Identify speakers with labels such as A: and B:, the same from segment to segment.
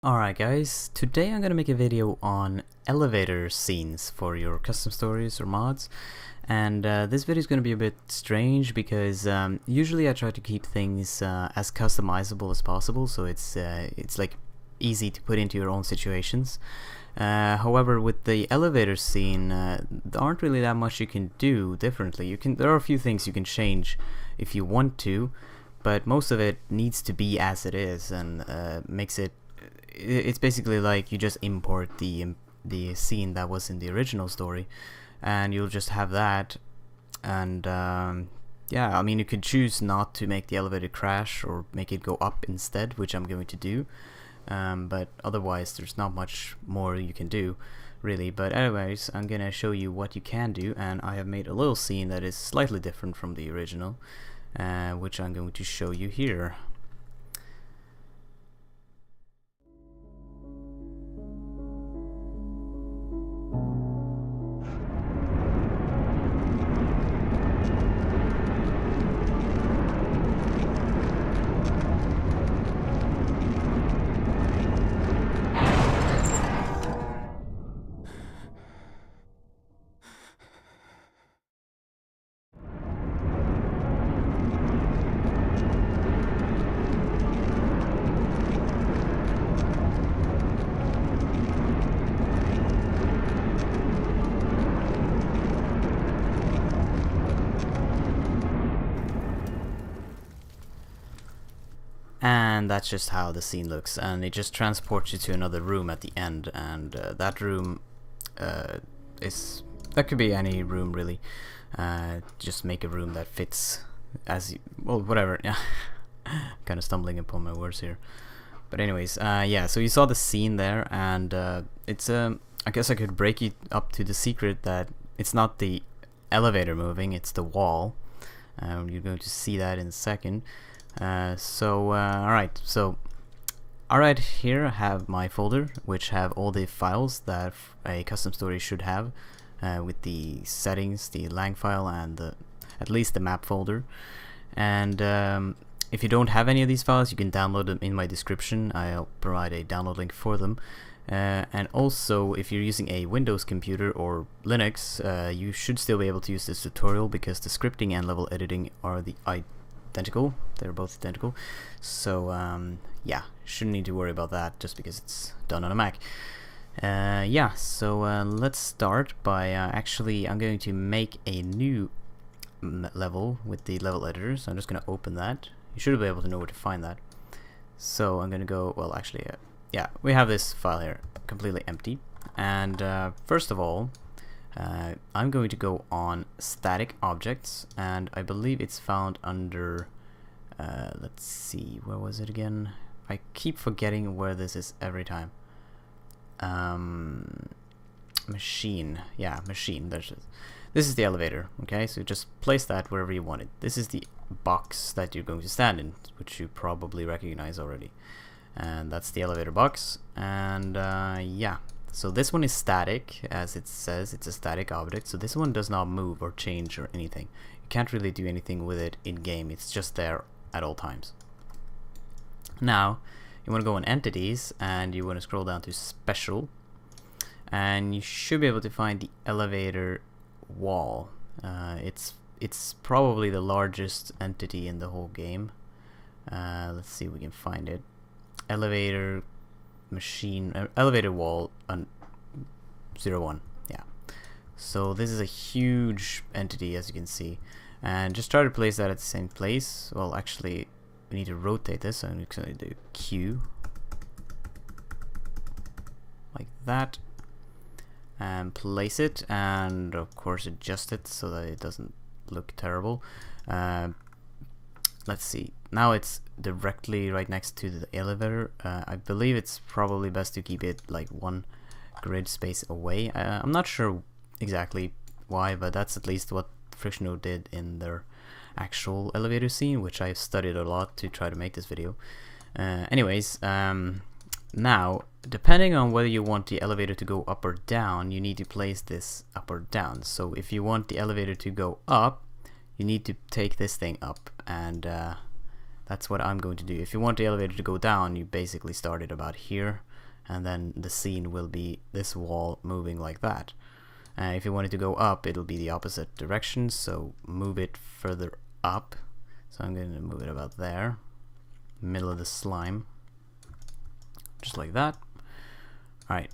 A: Alright guys, today I'm gonna make a video on elevator scenes for your custom stories or mods. And this video is gonna be a bit strange because usually I try to keep things as customizable as possible, so it's like easy to put into your own situations. However, with the elevator scene, there aren't really that much you can do differently. There are a few things you can change if you want to, but most of it needs to be as it is, and it's basically like you just import the scene that was in the original story, and you'll just have that. And yeah, I mean, you could choose not to make the elevator crash or make it go up instead, which I'm going to do. But otherwise, there's not much more you can do, really. But anyways, I'm gonna show you what you can do, and I have made a little scene that is slightly different from the original, which I'm going to show you here. And that's just how the scene looks, and it just transports you to another room at the end, and that room that could be any room really. Just make a room that fits as well, whatever. Yeah, kind of stumbling upon my words here, but anyways, yeah, so you saw the scene there, and it's I guess I could break it up to the secret that it's not the elevator moving, it's the wall. You're going to see that in a second. Alright, so alright, here I have my folder, which have all the files that a custom story should have, with the settings, the lang file, and at least the map folder. And if you don't have any of these files, you can download them in my description. I'll provide a download link for them. And also, if you're using a Windows computer or Linux, you should still be able to use this tutorial, because the scripting and level editing are identical. They're both identical, so yeah, shouldn't need to worry about that just because it's done on a Mac. Yeah, so let's start by actually, I'm going to make a new level with the level editor, so I'm just going to open that. You should be able to know where to find that. So I'm going to go, well, actually, yeah, we have this file here completely empty, and first of all, I'm going to go on static objects, and I believe it's found under let's see, where was it again? I keep forgetting where this is every time. Machine, yeah, machine. This is the elevator. Okay, so just place that wherever you want it. This is the box that you're going to stand in, which you probably recognize already, and that's the elevator box. And yeah, so this one is static, as it says, it's a static object, so this one does not move or change or anything. You can't really do anything with it in game, it's just there at all times. Now you want to go on entities, and you want to scroll down to special, and you should be able to find the elevator wall. It's probably the largest entity in the whole game. Let's see if we can find it. Elevator machine, elevator wall on 01. Yeah, so this is a huge entity, as you can see, and just try to place that at the same place. Well, actually, we need to rotate this, so I'm just going to do Q like that, and place it, and of course adjust it so that it doesn't look terrible. Let's see, now it's directly right next to the elevator. I believe it's probably best to keep it like one grid space away. I'm not sure exactly why, but that's at least what Frictional did in their actual elevator scene, which I've studied a lot to try to make this video. Anyways, now, depending on whether you want the elevator to go up or down, you need to place this up or down. So if you want the elevator to go up, you need to take this thing up, and that's what I'm going to do. If you want the elevator to go down, you basically start it about here, and then the scene will be this wall moving like that. If you want it to go up, it'll be the opposite direction, so move it further up. So I'm going to move it about there, middle of the slime, just like that. Alright,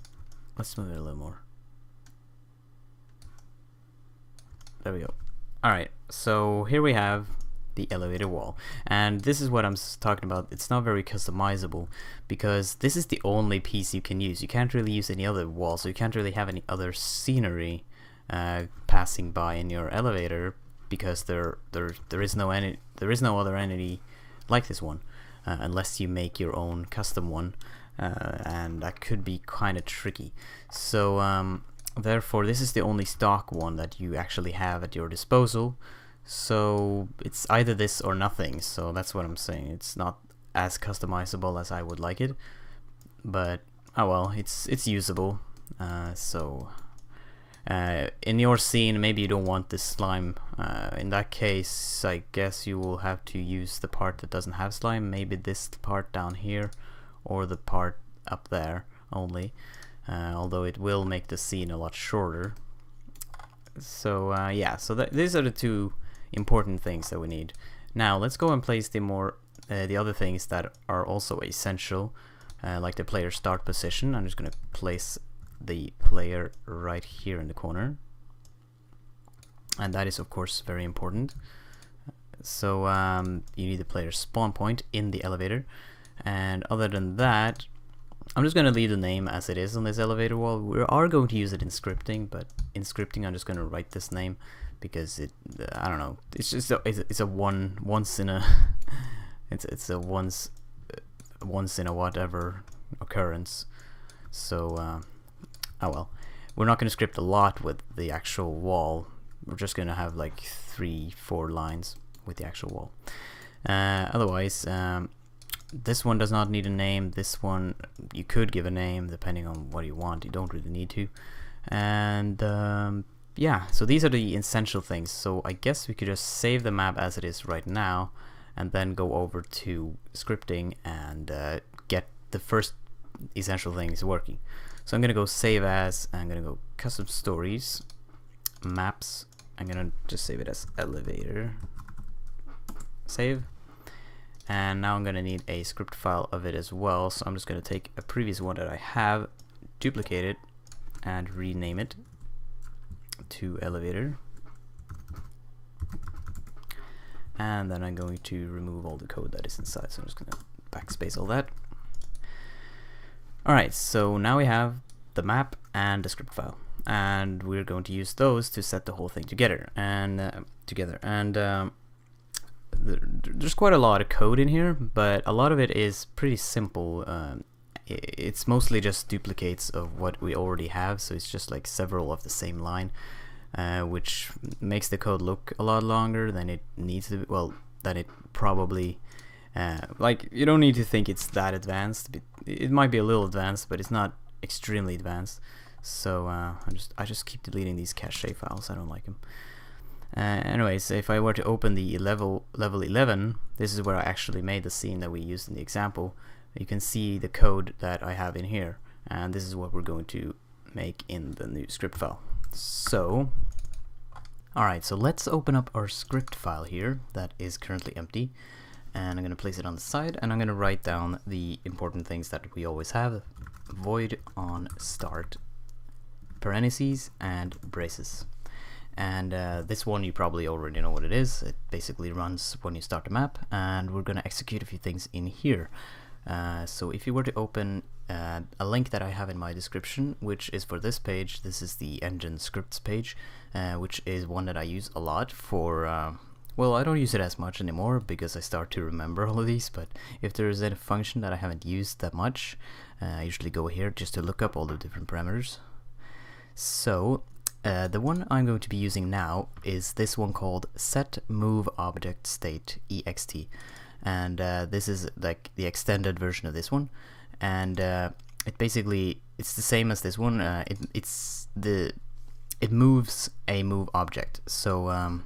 A: let's move it a little more. There we go. Alright, so here we have the elevator wall, and this is what I'm talking about. It's not very customizable because this is the only piece you can use. You can't really use any other wall, so you can't really have any other scenery passing by in your elevator, because there is no other entity like this one, unless you make your own custom one, and that could be kind of tricky. So therefore this is the only stock one that you actually have at your disposal. So it's either this or nothing, so that's what I'm saying. It's not as customizable as I would like it, but oh well, it's usable. In your scene, maybe you don't want this slime. In that case, I guess you will have to use the part that doesn't have slime, maybe this part down here or the part up there only, although it will make the scene a lot shorter. So yeah, so these are the two important things that we need. Now let's go and place the other things that are also essential, like the player start position. I'm just going to place the player right here in the corner, and that is of course very important. So you need the player spawn point in the elevator, and other than that, I'm just going to leave the name as it is on this elevator wall. We are going to use it in scripting, but in scripting I'm just going to write this name because I don't know, it's just it's a once in a whatever occurrence. So oh well, we're not going to script a lot with the actual wall. We're just going to have like 3-4 lines with the actual wall. Otherwise, this one does not need a name. This one you could give a name depending on what you want. You don't really need to. And yeah, so these are the essential things. So I guess we could just save the map as it is right now, and then go over to scripting and get the first essential things working. So I'm gonna go save as, and I'm gonna go custom stories, maps. I'm gonna just save it as elevator, save. And now I'm gonna need a script file of it as well, so I'm just gonna take a previous one that I have, duplicate it, and rename it to elevator. And then I'm going to remove all the code that is inside, so I'm just gonna backspace all that. Alright, so now we have the map and the script file, and we're going to use those to set the whole thing together. And there's quite a lot of code in here, but a lot of it is pretty simple. It's mostly just duplicates of what we already have, so it's just like several of the same line, which makes the code look a lot longer than it needs to be. Well, than it probably like, you don't need to think it's that advanced. It might be a little advanced, but it's not extremely advanced. So I just keep deleting these cache files. I don't like them. Anyways, if I were to open the level 11, this is where I actually made the scene that we used in the example. You can see the code that I have in here, and this is what we're going to make in the new script file. So alright, so let's open up our script file here that is currently empty, and I'm going to place it on the side, and I'm going to write down the important things that we always have: void on start, parentheses, and braces. And this one you probably already know what it is. It basically runs when you start the map, and we're going to execute a few things in here. So if you were to open a link that I have in my description, which is for this page, this is the engine scripts page, which is one that I use a lot for, well, I don't use it as much anymore because I start to remember all of these, but if there is a function that I haven't used that much, I usually go here just to look up all the different parameters. So the one I'm going to be using now is this one called set move object state ext, and this is like the extended version of this one, and it's the same as this one. It moves a move object. So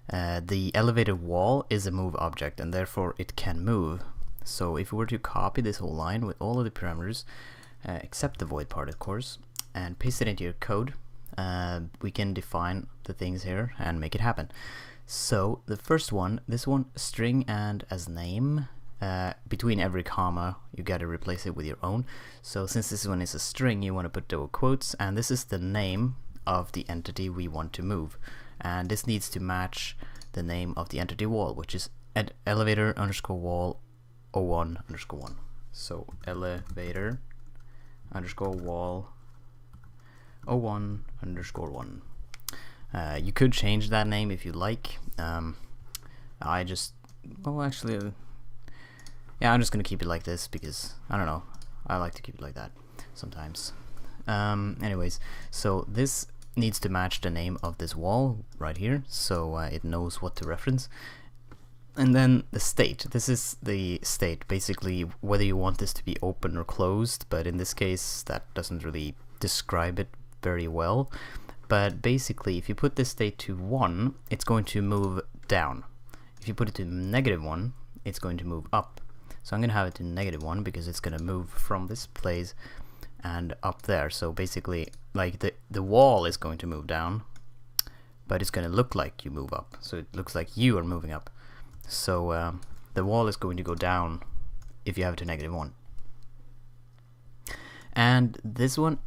A: the elevator wall is a move object and therefore it can move. So if we were to copy this whole line with all of the parameters, except the void part of course, and paste it into your code, we can define the things here and make it happen. So the first one, this one, string and as name, between every comma you gotta replace it with your own. So since this one is a string, you want to put double quotes, and this is the name of the entity we want to move, and this needs to match the name of the entity wall, which is elevator underscore wall 01 underscore 1. So elevator underscore wall 01 underscore 1. You could change that name if you like. I just, well actually, yeah, I'm just gonna keep it like this because I don't know, I like to keep it like that sometimes. Anyways, so this needs to match the name of this wall right here, so it knows what to reference. And then the state, this is the state, basically whether you want this to be open or closed, but in this case that doesn't really describe it very well. But basically if you put this state to 1, it's going to move down. If you put it to -1, it's going to move up. So I'm going to have it to -1 because it's going to move from this place and up there. So basically like the wall is going to move down, but it's going to look like you move up. So it looks like you are moving up. So the wall is going to go down if you have it to -1. And this one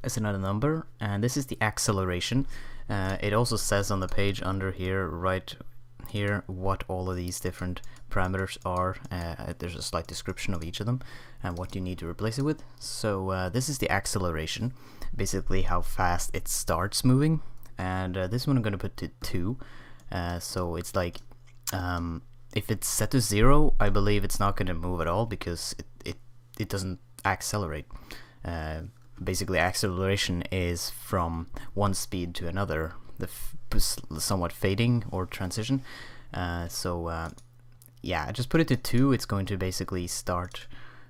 A: is another number, and this is the acceleration. It also says on the page under here, right here, what all of these different parameters are. There's a slight description of each of them and what you need to replace it with. So this is the acceleration, basically how fast it starts moving. And this one I'm going to put to 2. So it's like, if it's set to 0, I believe it's not going to move at all because it doesn't accelerate. Basically acceleration is from one speed to another, the somewhat fading or transition. Yeah, just put it to 2. It's going to basically start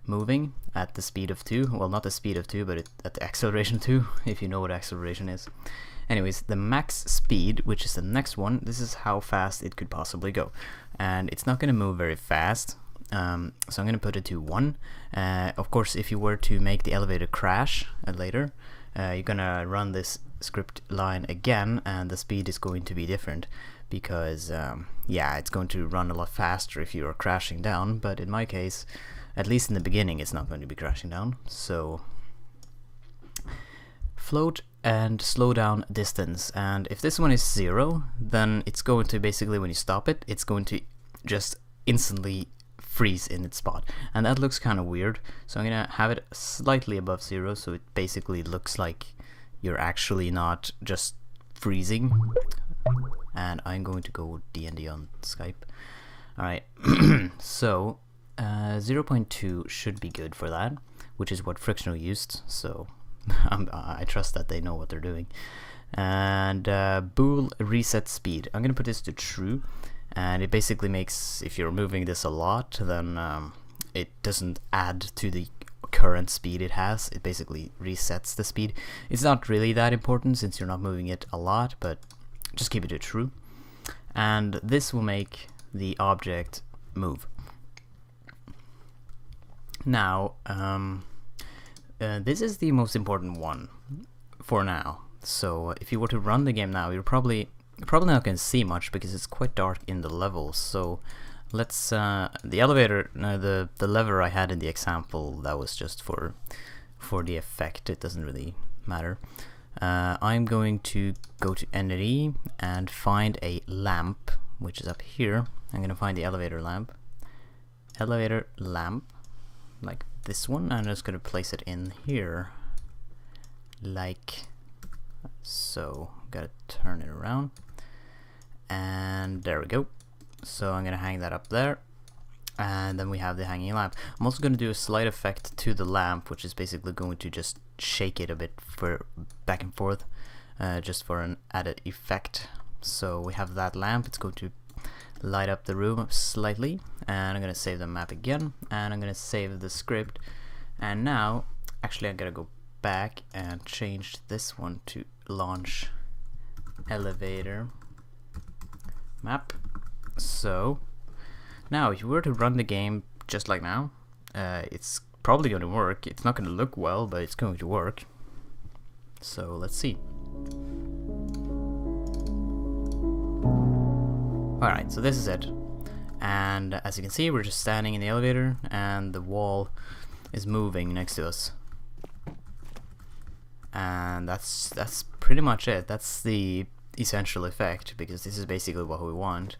A: moving at the speed of 2. Well, not the speed of 2, but at the acceleration 2, if you know what acceleration is. Anyways, the max speed, which is the next one, this is how fast it could possibly go. And it's not going to move very fast. So I'm going to put it to 1. Of course, if you were to make the elevator crash later, you're going to run this script line again, and the speed is going to be different because, yeah, it's going to run a lot faster if you are crashing down. But in my case, at least in the beginning, it's not going to be crashing down. So float and slow down distance. And if this one is 0, then it's going to basically, when you stop it, it's going to just instantly freeze in its spot, and that looks kind of weird. So I'm gonna have it slightly above 0, so it basically looks like you're actually not just freezing. And I'm going to go D&D on Skype. Alright, so 0.2 should be good for that, which is what Frictional used, so I trust that they know what they're doing. And bool reset speed, I'm gonna put this to true. And it basically makes, if you're moving this a lot, then it doesn't add to the current speed it has. It basically resets the speed. It's not really that important since you're not moving it a lot, but just keep it to true. And this will make the object move. Now, this is the most important one for now. So if you were to run the game now, you're probably not going to see much because it's quite dark in the levels. So let's the elevator, the lever I had in the example, that was just for the effect. It doesn't really matter. I'm going to go to entity and find a lamp, which is up here. I'm going to find the elevator lamp, like this one. I'm just going to place it in here like so. Gotta turn it around, and there we go. So I'm gonna hang that up there, and then we have the hanging lamp. I'm also gonna do a slight effect to the lamp, which is basically going to just shake it a bit for back and forth, just for an added effect. So we have that lamp. It's going to light up the room slightly, and I'm gonna save the map again, and I'm gonna save the script. And now actually I'm gonna go back and change this one to launch elevator map. So now if you were to run the game just like now, it's probably going to work. It's not going to look well, but it's going to work. So let's see. Alright, so this is it. And as you can see, we're just standing in the elevator and the wall is moving next to us. And that's pretty much it. That's the essential effect, because this is basically what we want.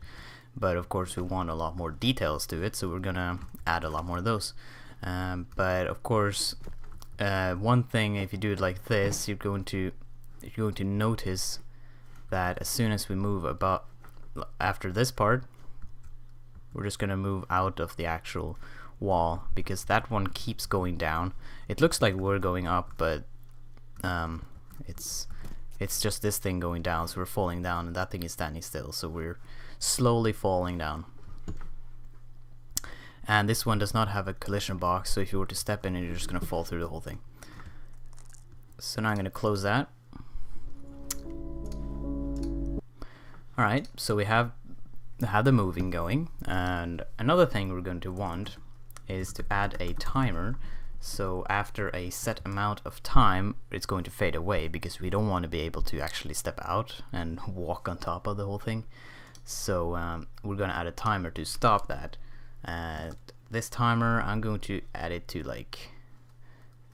A: But of course we want a lot more details to it, so we're gonna add a lot more of those. But of course, one thing, if you do it like this, you're going to notice that as soon as we move about after this part, we're just gonna move out of the actual wall, because that one keeps going down. It looks like we're going up, but it's just this thing going down, so we're falling down, and that thing is standing still, so we're slowly falling down. And this one does not have a collision box, so if you were to step in it, you're just going to fall through the whole thing. So now I'm going to close that. Alright, so we have the moving going, and another thing we're going to want is to add a timer. So after a set amount of time, it's going to fade away, because we don't want to be able to actually step out and walk on top of the whole thing. So we're going to add a timer to stop that. This timer, I'm going to add it to like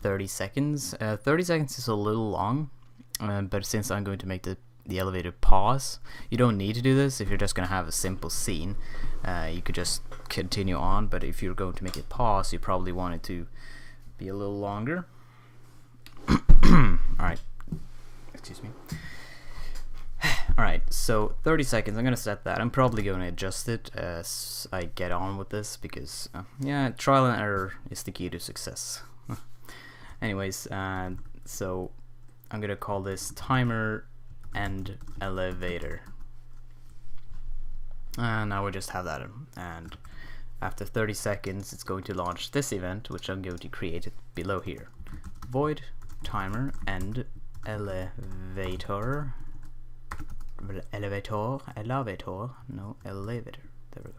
A: 30 seconds. 30 seconds is a little long, but since I'm going to make the elevator pause, you don't need to do this. If you're just going to have a simple scene, you could just continue on, but if you're going to make it pause, you probably want it to be a little longer. Alright, excuse me. Alright, so 30 seconds, I'm gonna set that. I'm probably gonna adjust it as I get on with this, because yeah, trial and error is the key to success. Anyways, so I'm gonna call this timer and elevator, and now we just have that, and after 30 seconds it's going to launch this event, which I'm going to create it below here. Void timer and elevator. Elevator. No, elevator. There we go.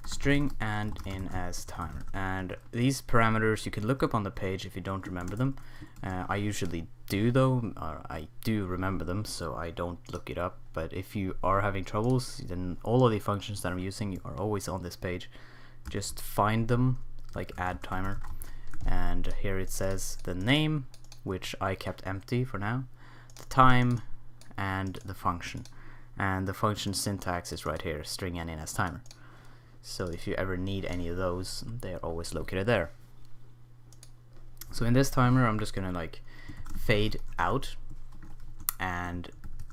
A: String and in as timer. And these parameters you can look up on the page if you don't remember them. I usually do though, or I do remember them, so I don't look it up. But if you are having troubles, then all of the functions that I'm using are always on this page. Just find them, like add timer, and here it says the name, which I kept empty for now, the time, and the function. And the function syntax is right here, string and in as timer. So if you ever need any of those, they are always located there. So in this timer, I'm just gonna like fade out, and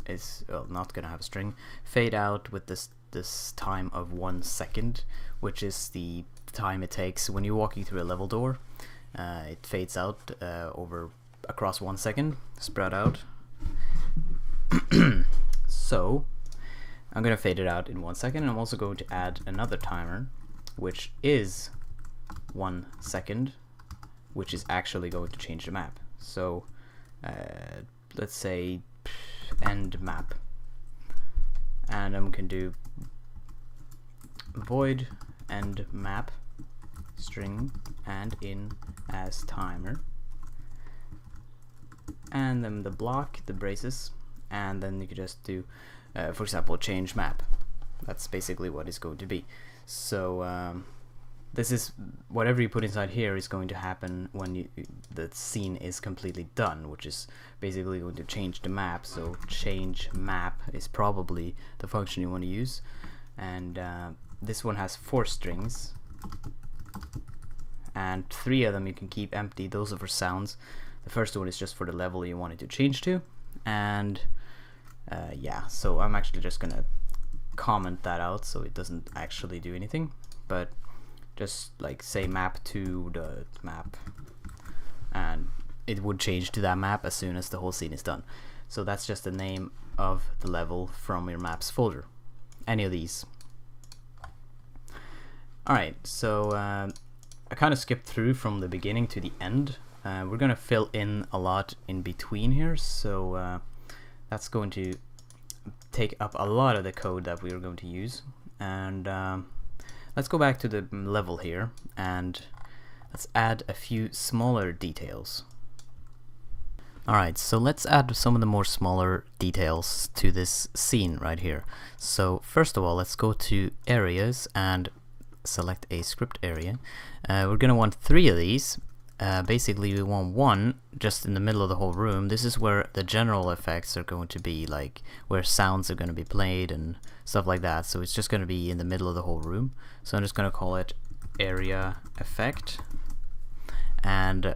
A: it's not gonna have a string. Fade out with this time of 1 second, which is the time it takes when you're walking through a level door. It fades out across 1 second, spread out. So I'm gonna fade it out in 1 second, and I'm also going to add another timer, which is 1 second, which is actually going to change the map. So let's say end map, and I'm gonna do void end map string and in as timer, and then the block, the braces, and then you could just do for example change map. That's basically what it's going to be. So this is whatever you put inside here is going to happen when the scene is completely done, which is basically going to change the map. So change map is probably the function you want to use, and this one has 4 strings, and 3 of them you can keep empty. Those are for sounds. The first one is just for the level you want it to change to, and yeah, so I'm actually just gonna comment that out so it doesn't actually do anything, but just like say map to the map, and it would change to that map as soon as the whole scene is done. So that's just the name of the level from your maps folder, any of these. Alright, so I kind of skipped through from the beginning to the end. We're gonna fill in a lot in between here, so that's going to take up a lot of the code that we are going to use. And let's go back to the level here and let's add a few smaller details. Alright, so let's add some of the more smaller details to this scene right here. So first of all, let's go to areas and select a script area. We're going to want 3 of these. Basically we want one just in the middle of the whole room. This is where the general effects are going to be, like where sounds are going to be played and stuff like that. So it's just going to be in the middle of the whole room. So I'm just going to call it area effect, and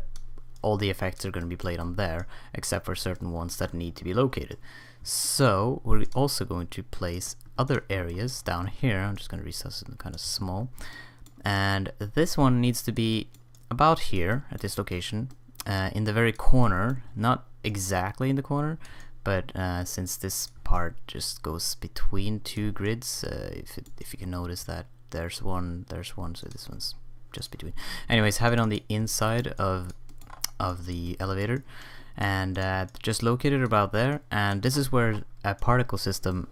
A: all the effects are going to be played on there except for certain ones that need to be located. So we're also going to place other areas down here. I'm just going to resize it kind of small, and this one needs to be about here at this location, in the very corner, not exactly in the corner, but since this part just goes between 2 grids, if you can notice that there's one, so this one's just between. Anyways, have it on the inside of the elevator, and just locate it about there, and this is where a particle system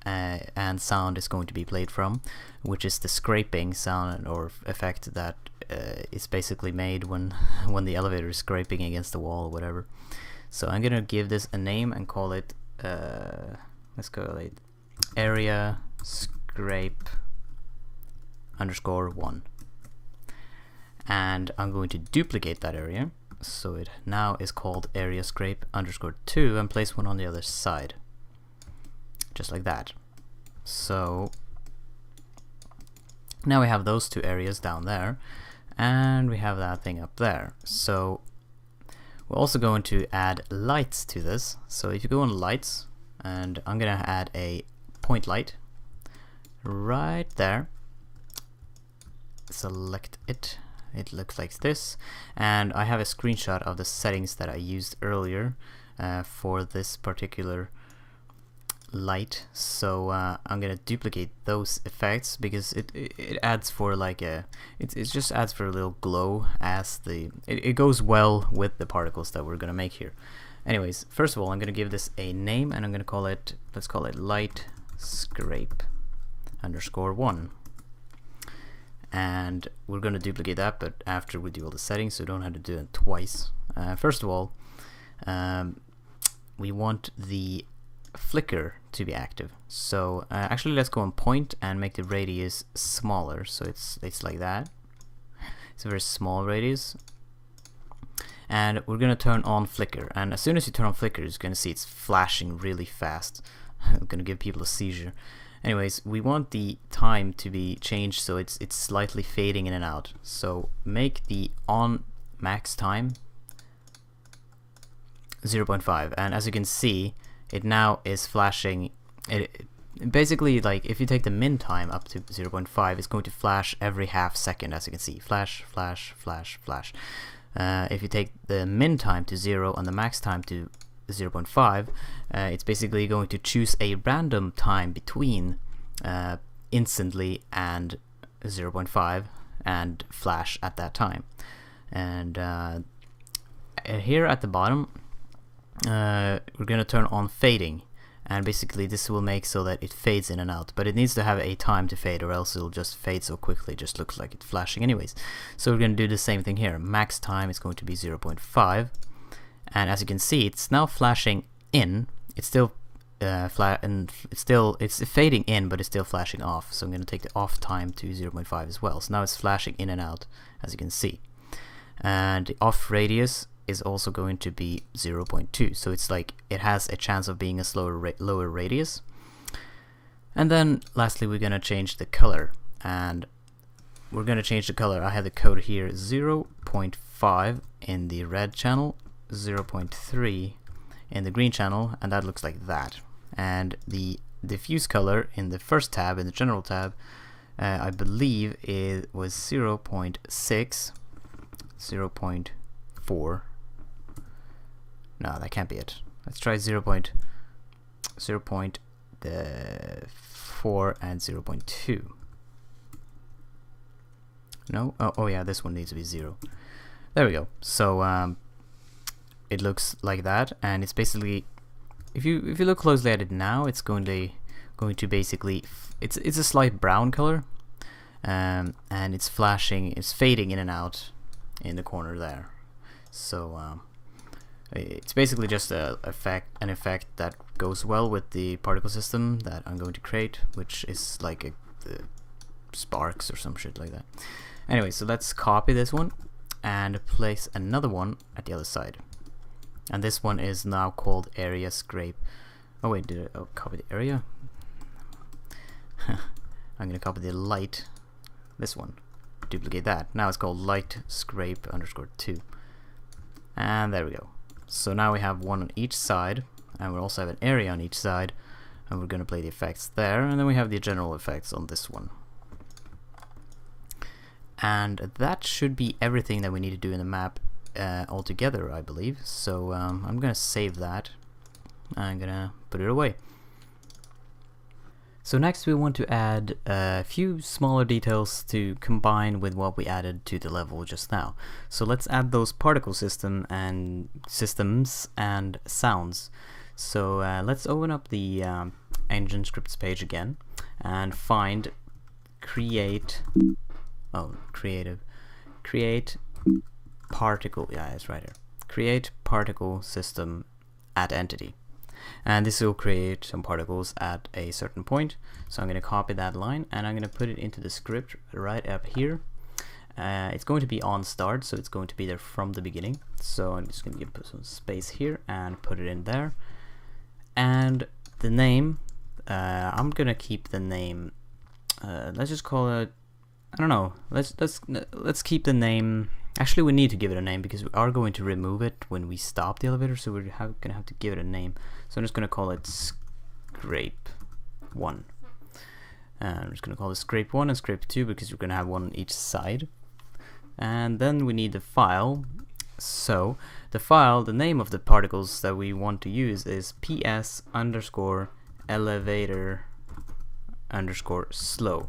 A: and sound is going to be played from, which is the scraping sound or effect that is basically made when the elevator is scraping against the wall or whatever. So I'm gonna give this a name and call it let's call it area scrape _1, and I'm going to duplicate that area, so it now is called area scrape _2, and place one on the other side, just like that. So now we have those 2 areas down there, and we have that thing up there. So we're also going to add lights to this. So if you go on lights, and I'm gonna add a point light right there, select it, it looks like this, and I have a screenshot of the settings that I used earlier for this particular light. So I'm gonna duplicate those effects because it adds for like a it just adds for a little glow as it goes well with the particles that we're gonna make here. Anyways, first of all, I'm gonna give this a name, and I'm gonna call it, let's call it light scrape _1, and we're gonna duplicate that, but after we do all the settings, so we don't have to do it twice. First of all, we want the flicker to be active. So actually let's go on point and make the radius smaller, so it's like that. It's a very small radius, and we're gonna turn on flicker, and as soon as you turn on flicker, you're gonna see it's flashing really fast. I'm gonna give people a seizure. Anyways, we want the time to be changed so it's slightly fading in and out. So make the on max time 0.5, and as you can see, it now is flashing. It basically, like, if you take the min time up to 0.5, it's going to flash every half second, as you can see. Flash, flash, flash, flash. If you take the min time to 0 and the max time to 0.5, it's basically going to choose a random time between instantly and 0.5 and flash at that time. And here at the bottom, we're going to turn on fading, and basically this will make so that it fades in and out, but it needs to have a time to fade, or else it'll just fade so quickly, it just looks like it's flashing anyways. So we're going to do the same thing here. Max time is going to be 0.5, and as you can see, it's now flashing in. It's still flat, and it's fading in, but it's still flashing off. So I'm going to take the off time to 0.5 as well. So now it's flashing in and out, as you can see, and the off radius is also going to be 0.2, so it's like it has a chance of being a lower radius. And then lastly, we're gonna change the color, and we're gonna change the color. I have the code here: 0.5 in the red channel, 0.3 in the green channel, and that looks like that. And the diffuse color in the first tab, in the general tab, I believe it was 0.6, 0.4. No, that can't be it. Let's try 0.4 and 0.2. No? Oh yeah, this one needs to be 0. There we go. So it looks like that, and it's basically if you look closely at it now, it's going to basically it's a slight brown color, and it's flashing, it's fading in and out in the corner there. So it's basically just an effect that goes well with the particle system that I'm going to create, which is like sparks or some shit like that. Anyway, so let's copy this one and place another one at the other side. And this one is now called area scrape. Oh wait, did I copy the area? I'm gonna copy the light, this one, duplicate that. Now it's called light scrape underscore 2. And there we go. So now we have one on each side, and we also have an area on each side, and we're gonna play the effects there, and then we have the general effects on this one. And that should be everything that we need to do in the map altogether, I believe. So I'm gonna save that. I'm gonna put it away. So next we want to add a few smaller details to combine with what we added to the level just now. So let's add those particle systems and sounds. So let's open up the engine scripts page again and find create particle, yeah, it's right here. Create particle system at entity. And this will create some particles at a certain point. So I'm going to copy that line and I'm going to put it into the script right up here. It's going to be on start, so it's going to be there from the beginning. So I'm just going to put some space here and put it in there. And the name, I'm going to keep the name, let's just call it, I don't know, let's keep the name. Actually, we need to give it a name because we are going to remove it when we stop the elevator, so we're gonna have to give it a name. So I'm just gonna call it Scrape 1. I'm just gonna call it Scrape 1 and Scrape 2 because we're gonna have one on each side. And then we need the file. So the file, the name of the particles that we want to use is ps underscore elevator underscore slow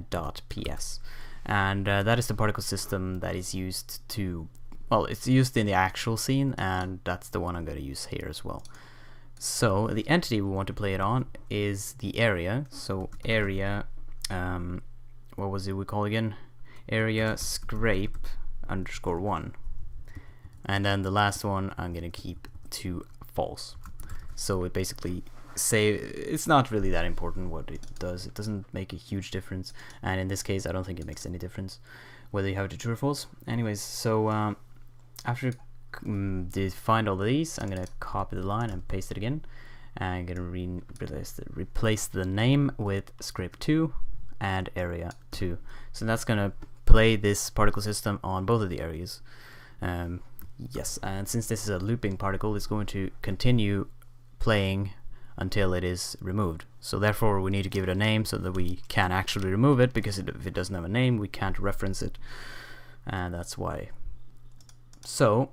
A: dot ps. And that is the particle system that is used to, well, it's used in the actual scene, and that's the one I'm going to use here as well. So the entity we want to play it on is the area. So area, what was it we call again? Area scrape underscore 1. And then the last one I'm going to keep to false. So it basically it's not really that important what it does. It doesn't make a huge difference, and in this case I don't think it makes any difference whether you have it to true or false. Anyways, so after define all these, I'm gonna copy the line and paste it again, and I'm gonna replace the name with Scrape 2 and area 2. So that's gonna play this particle system on both of the areas. Yes, and since this is a looping particle, it's going to continue playing until it is removed. So therefore we need to give it a name so that we can actually remove it, because if it doesn't have a name we can't reference it, and that's why. So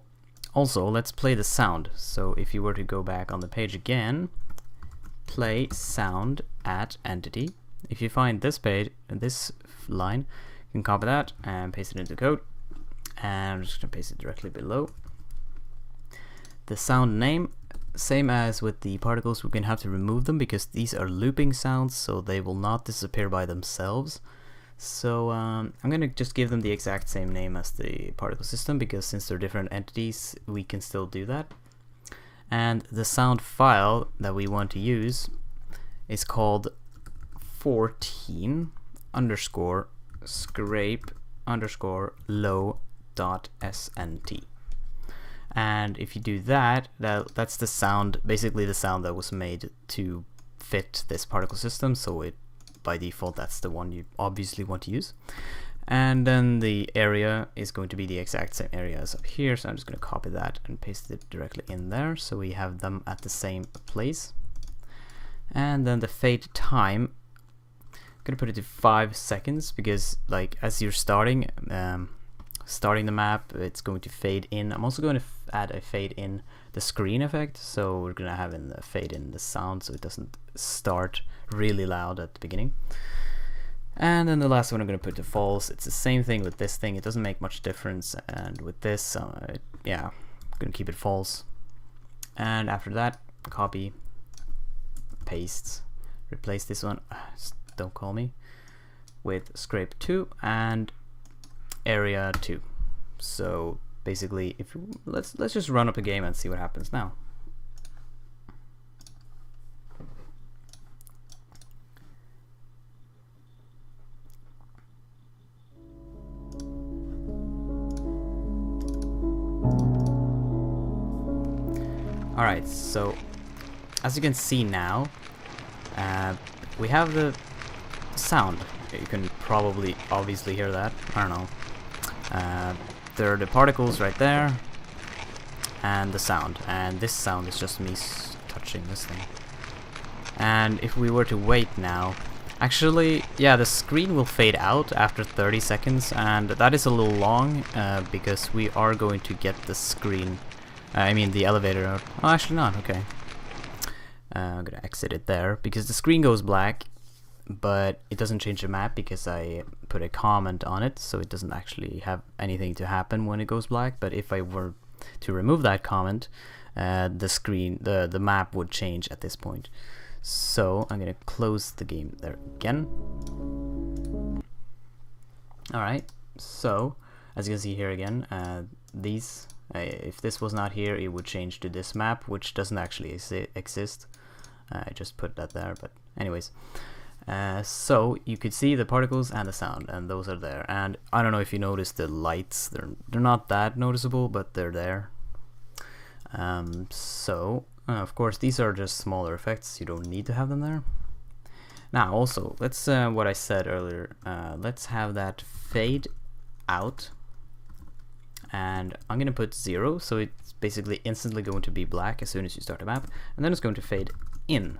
A: also let's play the sound. So if you were to go back on the page again, play sound at entity. If you find this page, this line, you can copy that and paste it into code, and I'm just gonna paste it directly below. The sound name, same as with the particles, we're gonna have to remove them because these are looping sounds, so they will not disappear by themselves. So I'm gonna just give them the exact same name as the particle system, because since they're different entities we can still do that. And the sound file that we want to use is called 14 underscore scrape underscore low dot snt. And if you do that, that's the sound, basically the sound that was made to fit this particle system, so it by default that's the one you obviously want to use. And then the area is going to be the exact same area as up here, so I'm just going to copy that and paste it directly in there so we have them at the same place. And then the fade time, I'm going to put it to 5 seconds because, like, as you're starting the map, it's going to fade in. I'm also going to add a fade in the screen effect, so we're going to have a fade in the sound so it doesn't start really loud at the beginning. And then the last one I'm going to put to false. It's the same thing with this thing, it doesn't make much difference, and with this, yeah, I'm going to keep it false. And after that, copy, paste, replace this one, don't call me, with scrape 2 and area 2. So basically, if you, let's just run up a game and see what happens now. Alright, so as you can see now, we have the sound. You can probably obviously hear that. I don't know. There are the particles right there, and the sound. And this sound is just me touching this thing. And if we were to wait now, actually, yeah, the screen will fade out after 30 seconds, and that is a little long because we are going to get the screen. I mean the elevator out. Oh, actually not, okay. I'm gonna exit it there, because the screen goes black, but it doesn't change the map because I put a comment on it, so it doesn't actually have anything to happen when it goes black. But if I were to remove that comment, the screen, the map would change at this point. So I'm gonna close the game there again. Alright, so as you can see here again, these if this was not here, it would change to this map, which doesn't actually exist. I just put that there, but anyways. So you could see the particles and the sound, and those are there. And I don't know if you noticed the lights, they're not that noticeable, but they're there. Of course, these are just smaller effects, you don't need to have them there. Now also, let's what I said earlier, let's have that fade out. And I'm gonna put 0, so it's basically instantly going to be black as soon as you start a map, and then it's going to fade in,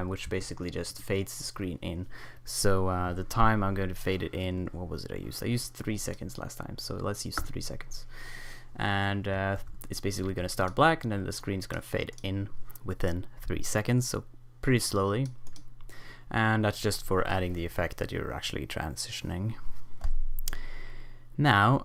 A: which basically just fades the screen in. So the time I'm going to fade it in, what was it I used? I used 3 seconds last time, so let's use 3 seconds. And it's basically going to start black, and then the screen's going to fade in within 3 seconds, so pretty slowly. And that's just for adding the effect that you're actually transitioning. Now,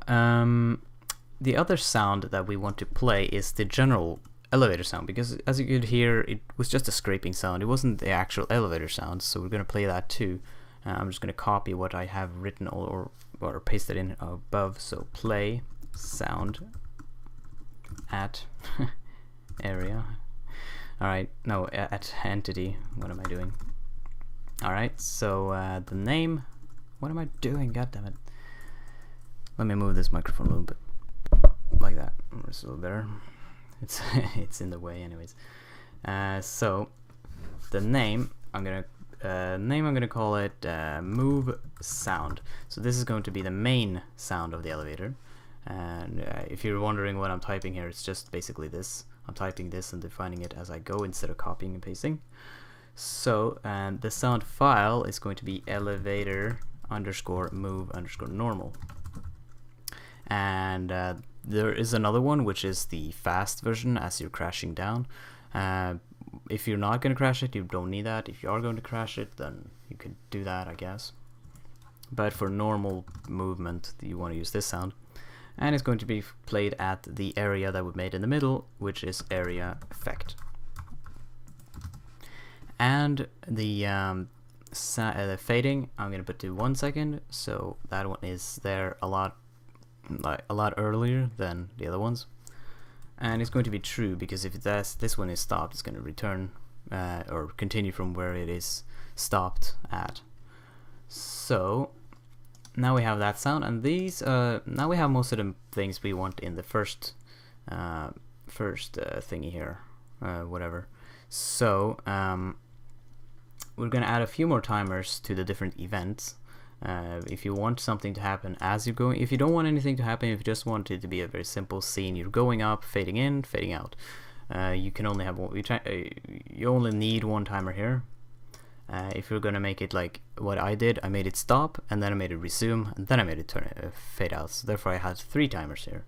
A: the other sound that we want to play is the general elevator sound, because as you could hear, it was just a scraping sound. It wasn't the actual elevator sound, so we're going to play that too. I'm just going to copy what I have written or paste it in above. So play sound at area. Alright, no, at entity. What am I doing? Alright, so the name. What am I doing? God damn it. Let me move this microphone a little bit. Like that. It's a little better. It's in the way anyways. So the name I'm gonna call it move sound. So this is going to be the main sound of the elevator. And if you're wondering what I'm typing here, it's just basically this. I'm typing this and defining it as I go instead of copying and pasting. So the sound file is going to be elevator underscore move underscore normal. And there is another one, which is the fast version as you're crashing down. If you're not going to crash it, you don't need that. If you are going to crash it, then you could do that, I guess. But for normal movement, you want to use this sound. And it's going to be played at the area that we made in the middle, which is area effect. And the fading, I'm going to put to 1 second, so that one is there a lot earlier than the other ones. And it's going to be true, because if this one is stopped, it's going to return or continue from where it is stopped at. So now we have that sound, and these now we have most of the things we want in the first thingy here, whatever. So we're gonna add a few more timers to the different events. If you want something to happen as you're going, if you don't want anything to happen, if you just want it to be a very simple scene, you're going up, fading in, fading out. You can only have one. You only need one timer here. If you're gonna make it like what I did, I made it stop, and then I made it resume, and then I made it fade out. So therefore, I had 3 timers here.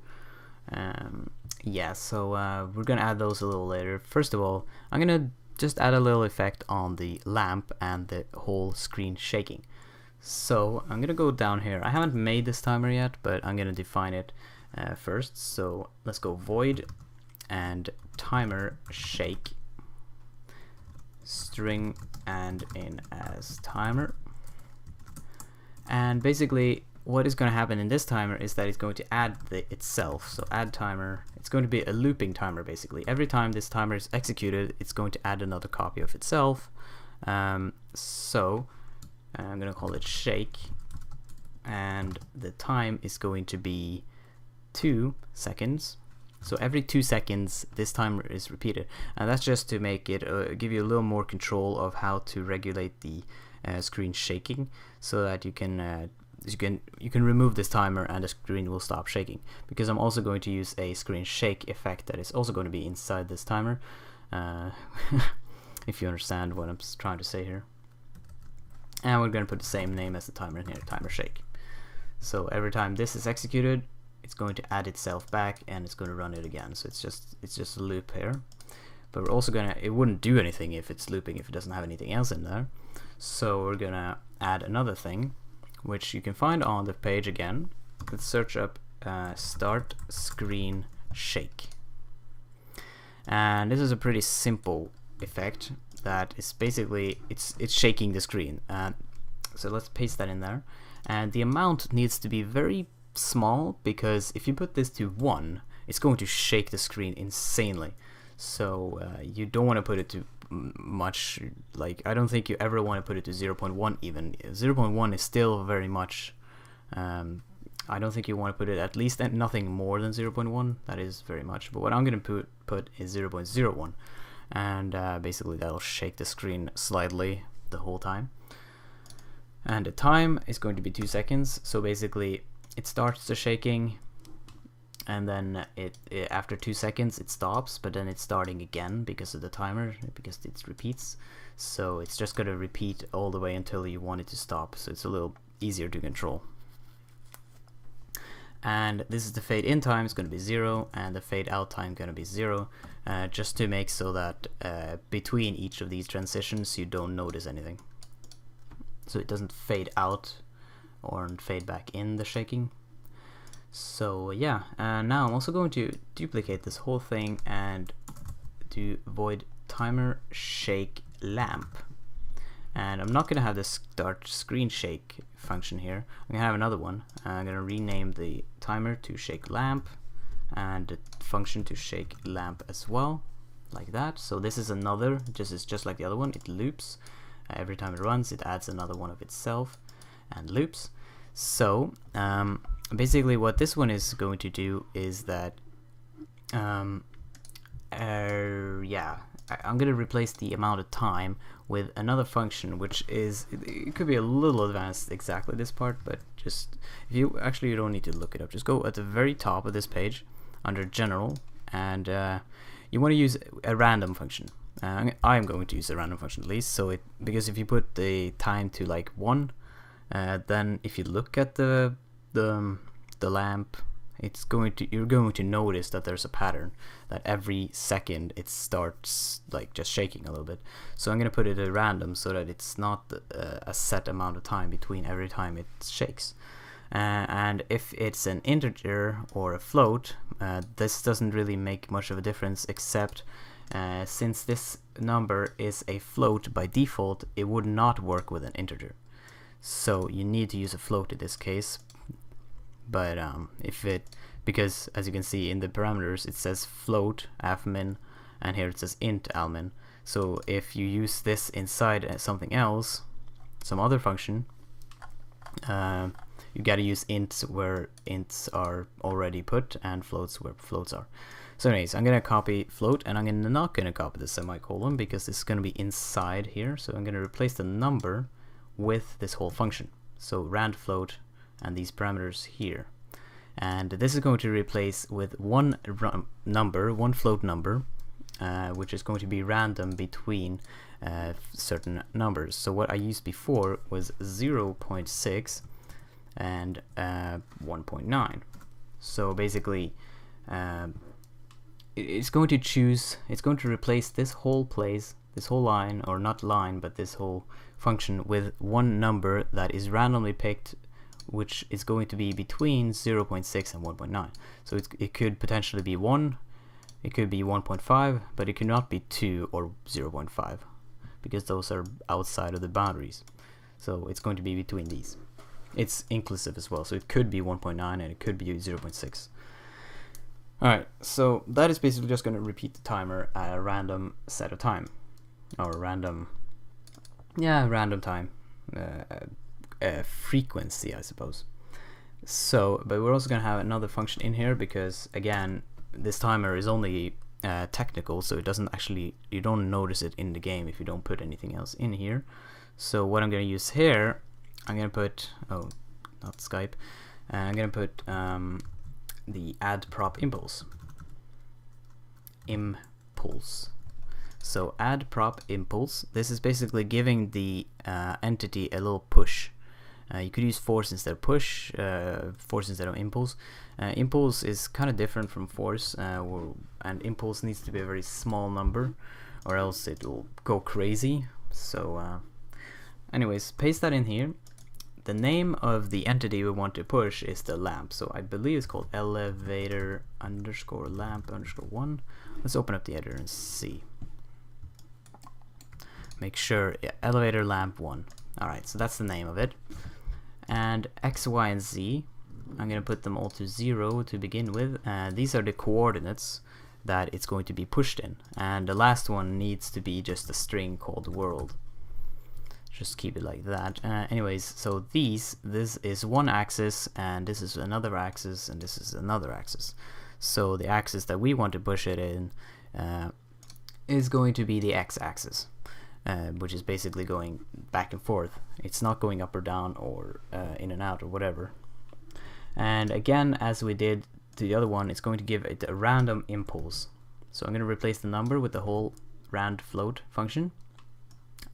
A: Yeah, so we're gonna add those a little later. First of all, I'm gonna just add a little effect on the lamp and the whole screen shaking. So I'm gonna go down here. I haven't made this timer yet, but I'm gonna define it first. So let's go void and timer shake. string and in as timer. And basically what is going to happen in this timer is that it's going to add itself. So add timer, it's going to be a looping timer basically. Every time this timer is executed, it's going to add another copy of itself. So I'm going to call it shake, and the time is going to be 2 seconds. So every 2 seconds this timer is repeated, and that's just to make it give you a little more control of how to regulate the screen shaking, so that you can remove this timer and the screen will stop shaking. Because I'm also going to use a screen shake effect that is also going to be inside this timer, if you understand what I'm trying to say here. And we're going to put the same name as the timer in here, timer shake. So every time this is executed, it's going to add itself back and it's going to run it again. So it's just a loop here. But we're also gonna, it wouldn't do anything if it's looping if it doesn't have anything else in there. So we're gonna add another thing, which you can find on the page again. Let's search up start screen shake. And this is a pretty simple effect that is basically it's shaking the screen. So let's paste that in there. And the amount needs to be very small, because if you put this to 1, it's going to shake the screen insanely. So you don't want to put it to much. Like, I don't think you ever want to put it to 0.1 even. 0.1 is still very much. I don't think you want to put it at least nothing more than 0.1. That is very much. But what I'm going to put is 0.01, and basically that'll shake the screen slightly the whole time. And the time is going to be 2 seconds. So basically it starts the shaking, and then after 2 seconds it stops, but then it's starting again because of the timer, because it repeats. So it's just going to repeat all the way until you want it to stop, so it's a little easier to control. And this is the fade in time, it's going to be 0, and the fade out time going to be 0, just to make so that between each of these transitions you don't notice anything, so it doesn't fade out or fade back in the shaking. So yeah, now I'm also going to duplicate this whole thing and do void timer shake lamp. And I'm not going to have this start screen shake function here. I'm going to have another one. I'm going to rename the timer to shake lamp and the function to shake lamp as well, like that. So this is another, just like the other one, it loops. Every time it runs, it adds another one of itself and loops. So basically what this one is going to do is that yeah, I'm going to replace the amount of time with another function, which is, it could be a little advanced exactly this part, but just, if you actually, you don't need to look it up, just go at the very top of this page under general, and you want to use a random function. I'm going to use a random function at least, so because if you put the time to like 1, then if you look at the lamp, you're going to notice that there's a pattern, that every second it starts like just shaking a little bit. So I'm going to put it at random so that it's not a set amount of time between every time it shakes. And if it's an integer or a float, this doesn't really make much of a difference, except since this number is a float by default, it would not work with an integer. So you need to use a float in this case. But because as you can see in the parameters, it says float almin, and here it says int almin. So if you use this inside something else, some other function, you gotta use ints where ints are already put and floats where floats are. So anyways, I'm gonna copy float, and I'm not gonna copy the semicolon because this is gonna be inside here. So I'm gonna replace the number with this whole function. So rand float and these parameters here, and this is going to replace with one float number, which is going to be random between certain numbers. So what I used before was 0.6 and 1.9. So basically it's going to replace this whole line, or not line, but this whole function with one number that is randomly picked, which is going to be between 0.6 and 1.9. So it could potentially be 1, it could be 1.5, but it cannot be 2 or 0.5, because those are outside of the boundaries. So it's going to be between these. It's inclusive as well, so it could be 1.9 and it could be 0.6. Alright, so that is basically just going to repeat the timer at a random set of time, or random time frequency, I suppose. So, but we're also going to have another function in here because, again, this timer is only technical, so it doesn't actually, you don't notice it in the game if you don't put anything else in here. So what I'm going to use here, I'm going to put, oh, not Skype, I'm going to put the add prop impulse. So add prop impulse, this is basically giving the entity a little push. You could use force instead of push, force instead of impulse. Impulse is kind of different from force, and impulse needs to be a very small number or else it will go crazy. So anyways, paste that in here. The name of the entity we want to push is the lamp, so I believe it's called elevator underscore lamp underscore 1. Let's open up the editor and see. Make sure, yeah, elevator lamp 1. Alright, so that's the name of it. And X, Y, and Z, I'm going to put them all to 0 to begin with. These are the coordinates that it's going to be pushed in. And the last one needs to be just a string called world. Just keep it like that. Anyways, so this is one axis, and this is another axis, and this is another axis. So the axis that we want to push it in is going to be the x-axis, which is basically going back and forth. It's not going up or down or in and out or whatever. And again, as we did to the other one, it's going to give it a random impulse. So I'm going to replace the number with the whole rand float function.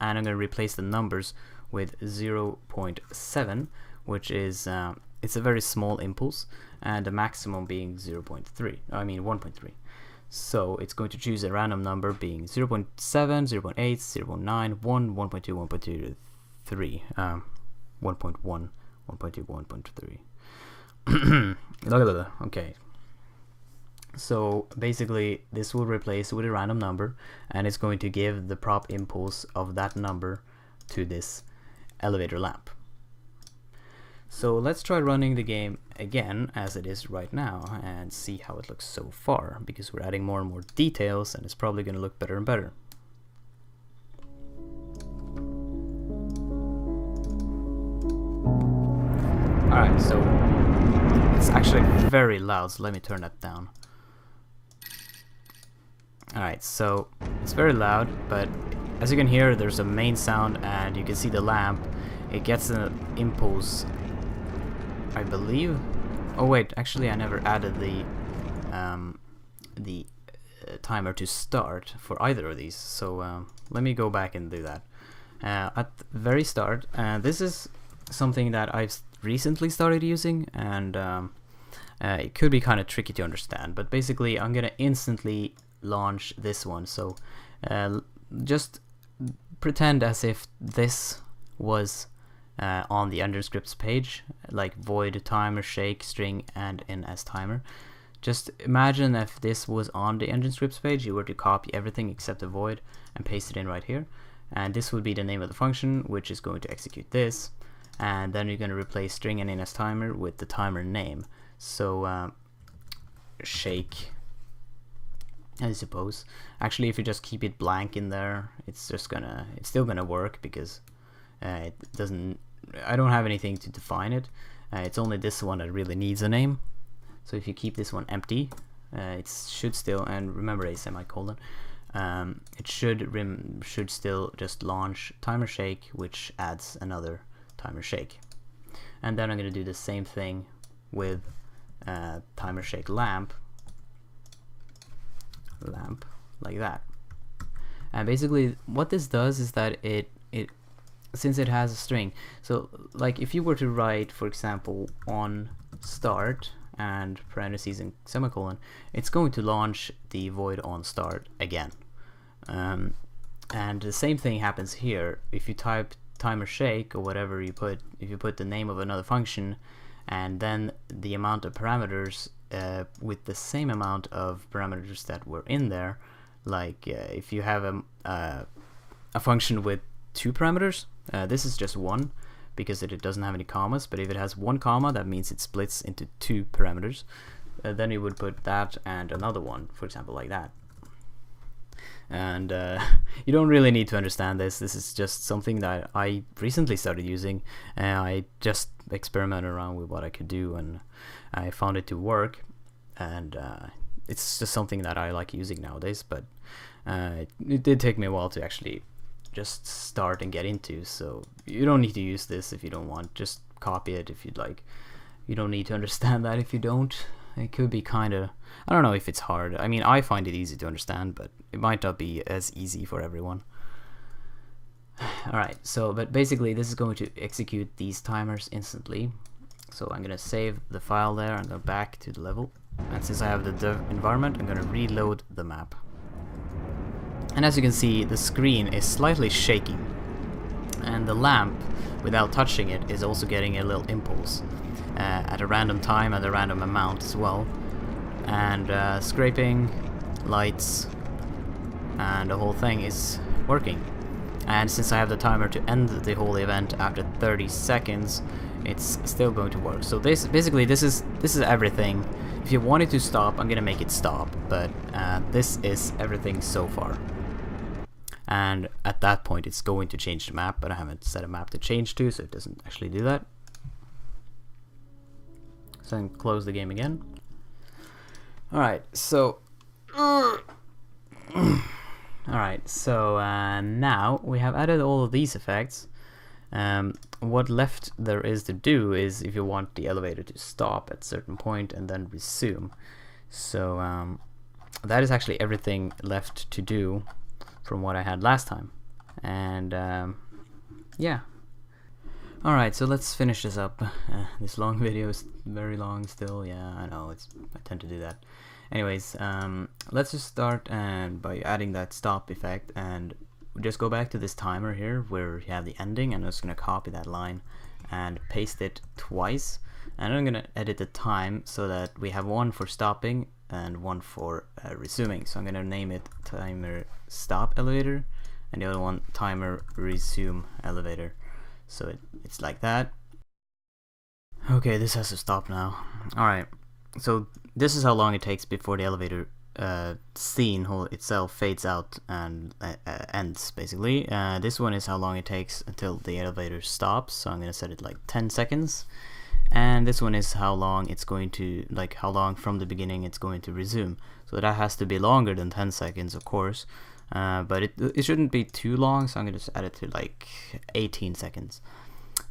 A: And I'm going to replace the numbers with 0.7, which is it's a very small impulse, and the maximum being 1.3. So it's going to choose a random number being 0.7, 0.8, 0.9, 1, 1.2, 1.2, 3, 1.1, 1.2, 1.3. Okay. So basically this will replace with a random number, and it's going to give the prop impulse of that number to this elevator lamp. So let's try running the game again as it is right now and see how it looks so far, because we're adding more and more details and it's probably going to look better and better. Alright, so it's actually very loud, so let me turn that down. Alright, so it's very loud, but as you can hear, there's a main sound and you can see the lamp. It gets an impulse, I believe. Oh wait, actually I never added the timer to start for either of these, so let me go back and do that. At the very start, this is something that I've recently started using, and it could be kind of tricky to understand, but basically I'm gonna instantly launch this one. So just pretend as if this was on the engine scripts page, like void timer shake string and in as timer. Just imagine if this was on the engine scripts page, you were to copy everything except the void and paste it in right here, and this would be the name of the function which is going to execute this, and then you're going to replace string and in as timer with the timer name. So shake, I suppose. Actually, if you just keep it blank in there, it's still gonna work, because it doesn't, I don't have anything to define it. It's only this one that really needs a name. So if you keep this one empty, it should still, and remember a semicolon, it should still just launch timer shake, which adds another timer shake. And then I'm gonna do the same thing with timer shake lamp like that. And basically what this does is that it since it has a string, so like if you were to write, for example, on start and parentheses and semicolon, it's going to launch the void on start again. And the same thing happens here. If you type timer shake or whatever you put, if you put the name of another function and then the amount of parameters with the same amount of parameters that were in there, like if you have a function with 2 parameters. This is just 1 because it doesn't have any commas, but if it has 1 comma, that means it splits into 2 parameters. Then you would put that and another one, for example, like that. And you don't really need to understand this. This is just something that I recently started using. I just experimented around with what I could do, and I found it to work. And it's just something that I like using nowadays. But it did take me a while to actually just start and get into. So you don't need to use this if you don't want. Just copy it if you'd like. You don't need to understand that if you don't. It could be kind of, I don't know if it's hard. I mean, I find it easy to understand, but it might not be as easy for everyone. Alright, so, but basically this is going to execute these timers instantly. So I'm going to save the file there and go back to the level. And since I have the dev environment, I'm going to reload the map. And as you can see, the screen is slightly shaking. And the lamp, without touching it, is also getting a little impulse. At a random time, at a random amount as well. And scraping, lights, and the whole thing is working. And since I have the timer to end the whole event after 30 seconds, it's still going to work. So this basically this is everything. If you want it to stop, I'm gonna make it stop, but this is everything so far. And at that point it's going to change the map, but I haven't set a map to change to, so it doesn't actually do that. So then close the game again. Alright, so alright, so now we have added all of these effects. What left there is to do is if you want the elevator to stop at a certain point and then resume. So that is actually everything left to do from what I had last time. And yeah. Alright, so let's finish this up. This long video is very long still. Yeah, I know, I tend to do that. Anyways, let's just start by adding that stop effect, and just go back to this timer here where you have the ending, and I'm just going to copy that line and paste it twice. And I'm going to edit the time so that we have one for stopping and one for resuming. So I'm going to name it timer stop elevator and the other one timer resume elevator. So it's like that. Okay, this has to stop now. Alright, so this is how long it takes before the elevator scene itself fades out and ends, basically. This one is how long it takes until the elevator stops, so I'm going to set it like 10 seconds. And this one is how long it's going to, like how long from the beginning it's going to resume. So that has to be longer than 10 seconds, of course. But it shouldn't be too long, so I'm going to add it to like 18 seconds.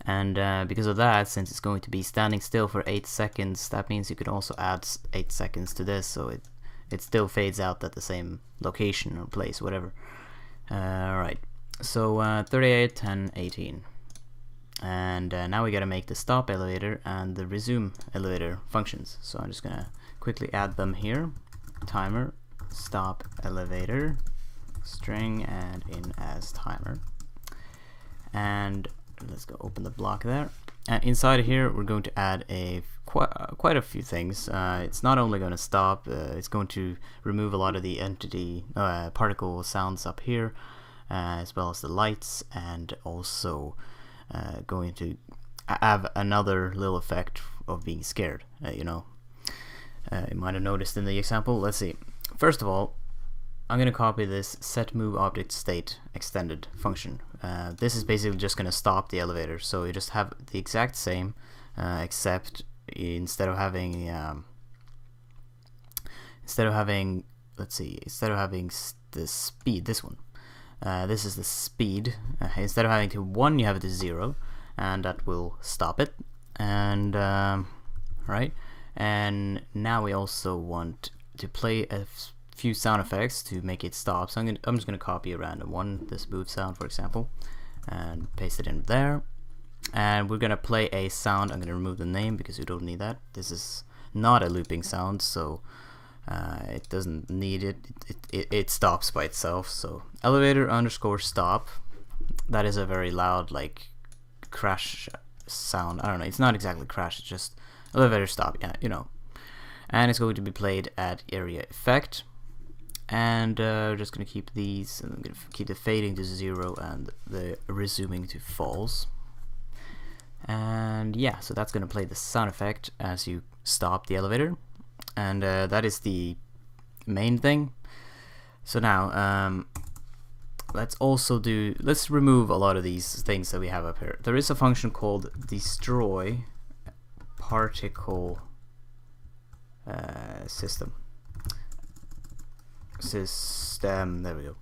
A: And because of that, since it's going to be standing still for 8 seconds, that means you could also add 8 seconds to this, so it still fades out at the same location or place, whatever. Alright, so 38, 10, 18. And now we gotta make the stop elevator and the resume elevator functions. So I'm just gonna quickly add them here. Timer, stop elevator, string, and in as timer. And let's go open the block there. And inside here we're going to add quite a few things. It's not only going to stop, it's going to remove a lot of the entity particle sounds up here, as well as the lights, and also going to have another little effect of being scared. You know, you might have noticed in the example. Let's see. First of all, I'm going to copy this set move object state extended function. This is basically just going to stop the elevator, so you just have the exact same, except instead of having the speed, this one, this is the speed. Instead of having to 1, you have it to 0, and that will stop it. And right, and now we also want to play a few sound effects to make it stop. So I'm just gonna copy a random one, this move sound for example, and paste it in there. And we're gonna play a sound. I'm gonna remove the name because we don't need that. This is not a looping sound, so it doesn't need it. It stops by itself. So elevator underscore stop. That is a very loud, like, crash sound. I don't know, it's not exactly crash, it's just elevator stop, yeah, you know. And it's going to be played at area effect. and just gonna keep these, and I'm gonna keep the fading to 0 and the resuming to false. And yeah, so that's gonna play the sound effect as you stop the elevator, and that is the main thing. So now let's remove a lot of these things that we have up here. There is a function called destroy particle system. There we go.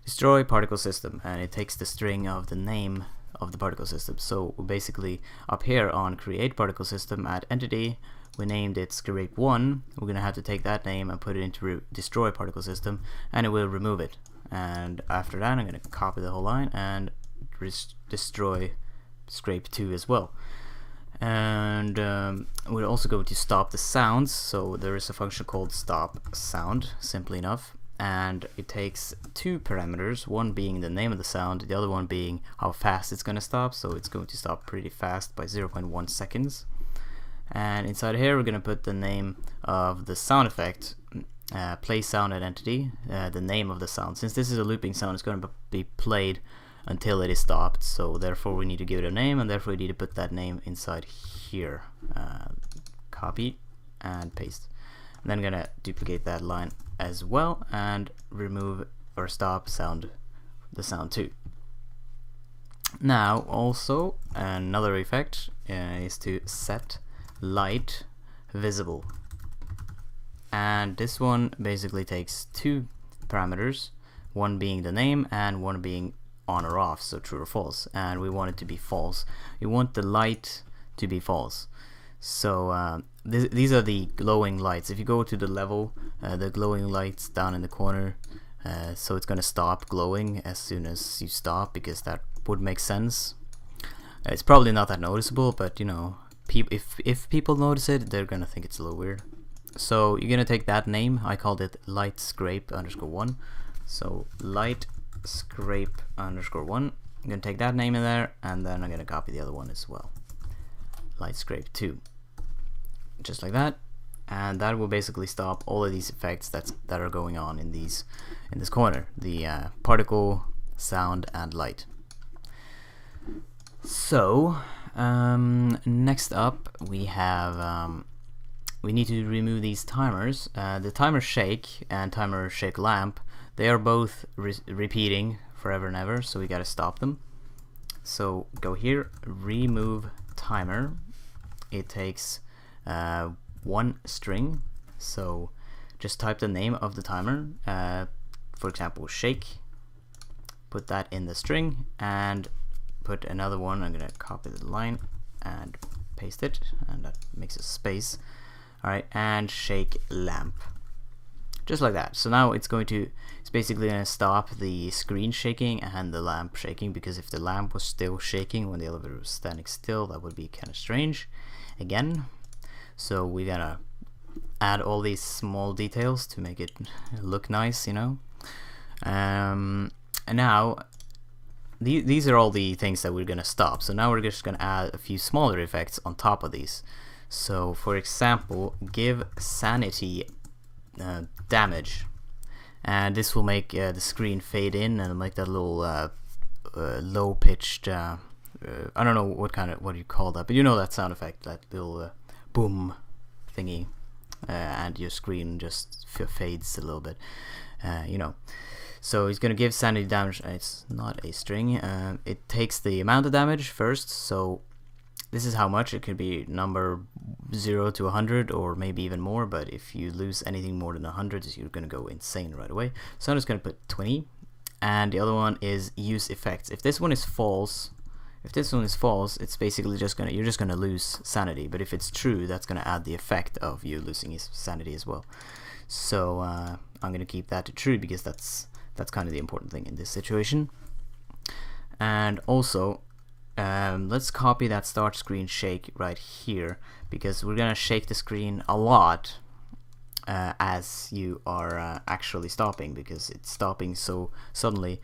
A: Destroy particle system, and it takes the string of the name of the particle system. So basically up here on create particle system at entity, we named it scrape1. We're gonna have to take that name and put it into destroy particle system, and it will remove it. And after that, I'm gonna copy the whole line and destroy scrape2 as well. And we're also going to stop the sounds. So there is a function called stop sound, simply enough, and it takes two parameters, one being the name of the sound, the other one being how fast it's going to stop. So it's going to stop pretty fast by 0.1 seconds. And inside here we're going to put the name of the sound effect, play sound at entity, the name of the sound. Since this is a looping sound, it's going to be played until it is stopped, so therefore we need to give it a name, and therefore we need to put that name inside here. Copy and paste. And then I'm gonna duplicate that line as well and remove or stop the sound too. Now also another effect is to set light visible, and this one basically takes two parameters, one being the name and one being on or off, so true or false, and we want it to be false. We want the light to be false. So these are the glowing lights. If you go to the level, the glowing lights down in the corner, so it's gonna stop glowing as soon as you stop, because that would make sense. It's probably not that noticeable, but you know, if people notice it, they're gonna think it's a little weird. So you're gonna take that name. I called it light scrape _1. So light scrape _1. I'm gonna take that name in there, and then I'm gonna copy the other one as well, light scrape 2, just like that. And that will basically stop all of these effects that are going on in this corner, the particle, sound, and light. So next up we have we need to remove these timers. The timer shake and timer shake lamp, they are both repeating forever and ever, so we gotta stop them. So go here, remove timer. It takes one string, so just type the name of the timer, for example shake, put that in the string, and put another one. I'm gonna copy the line and paste it, and that makes a space. Alright, and shake lamp, just like that. So now it's basically going to stop the screen shaking and the lamp shaking, because if the lamp was still shaking when the elevator was standing still, that would be kind of strange again. So we're gonna add all these small details to make it look nice, you know. And now these are all the things that we're gonna stop. So now we're just gonna add a few smaller effects on top of these. So for example, give sanity damage, and this will make the screen fade in and make that little low pitched I don't know what you call that, but you know that sound effect, that little boom thingy, and your screen just fades a little bit, you know. So he's gonna give sanity damage. It's not a string. It takes the amount of damage first, so this is how much. It could be number 0 to 100 or maybe even more, but if you lose anything more than 100, you're gonna go insane right away. So I'm just gonna put 20, and the other one is use effects. If this one is false, it's basically you're just gonna lose sanity, but if it's true, that's gonna add the effect of you losing his sanity as well. So I'm gonna keep that to true, because that's kind of the important thing in this situation. And also let's copy that start screen shake right here, because we're gonna shake the screen a lot as you are actually stopping, because it's stopping so suddenly.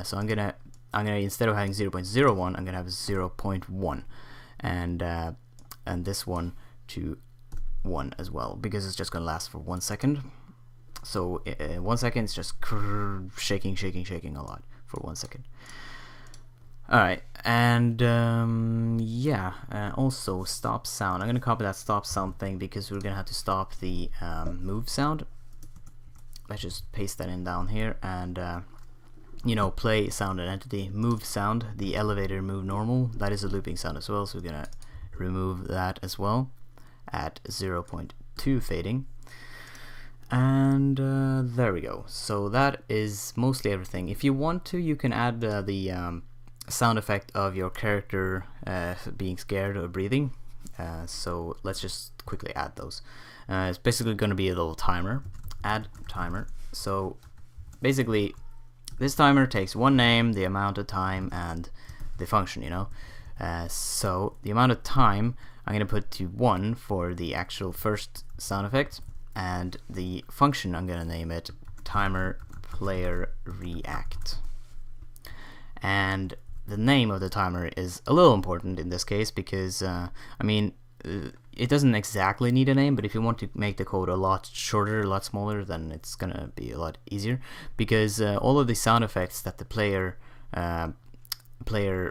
A: So I'm gonna instead of having 0.01, I'm gonna have 0.1, and this one to 1 as well, because it's just gonna last for 1 second. So 1 second is just shaking a lot for 1 second. Alright, and also stop sound. I'm gonna copy that stop sound thing because we're gonna have to stop the move sound. Let's just paste that in down here, and you know, play sound and entity, move sound, the elevator move normal, that is a looping sound as well, so we're gonna remove that as well at 0.2 fading. And there we go. So that is mostly everything. If you want to, you can add the sound effect of your character being scared or breathing. So let's just quickly add those. It's basically going to be a little timer. Add timer. So basically this timer takes one name, the amount of time, and the function, you know. So the amount of time I'm going to put to 1 for the actual first sound effect, and the function I'm going to name it timer player react. And the name of the timer is a little important in this case because I mean, it doesn't exactly need a name, but if you want to make the code a lot shorter, a lot smaller, then it's gonna be a lot easier, because all of the sound effects that the player